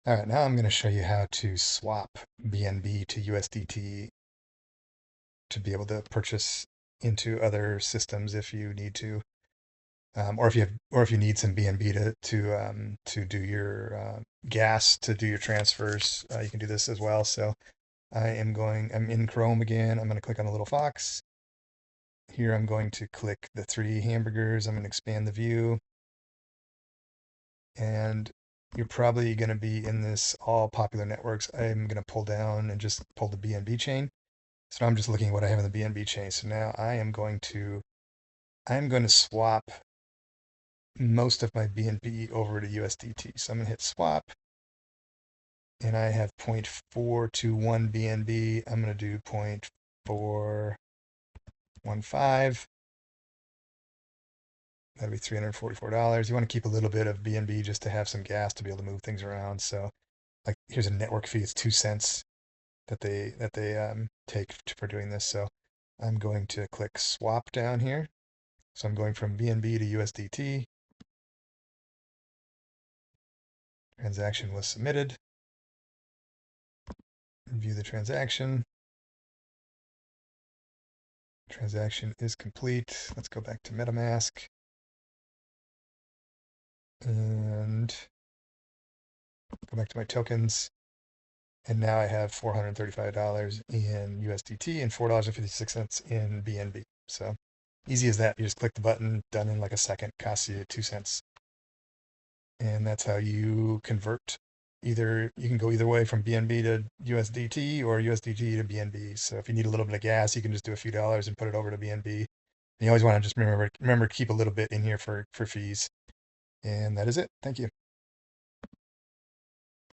All right, now I'm going to show you how to swap BNB to USDT to be able to purchase into other systems if you need to, or if you need some BNB to do your gas to do your transfers, you can do this as well. So I'm in Chrome again. I'm going to click on the little fox. Here I'm going to click the three hamburgers. I'm going to expand the view, and you're probably going to be in this all popular networks. I'm going to pull down and just pull the BNB chain. So now I'm just looking at what I have in the BNB chain. So now I'm going to swap most of my BNB over to USDT. So I'm going to hit swap, and I have 0.421 BNB. I'm going to do 0.415. That'd be $344. You want to keep a little bit of BNB just to have some gas to be able to move things around. So like here's a network fee. It's 2 cents that they take for doing this. So I'm going to click swap down here. So I'm going from BNB to USDT. Transaction was submitted. View the transaction. Transaction is complete. Let's go back to Metamask. And go back to my tokens. And now I have $435 in USDT and $4.56 in BNB. So easy as that. You just click the button, done in like a second, costs you 2 cents. And that's how you convert. Either you can go either way from BNB to USDT or USDT to BNB. So if you need a little bit of gas, you can just do a few dollars and put it over to BNB. And you always want to just remember to keep a little bit in here for fees. And that is it. Thank you.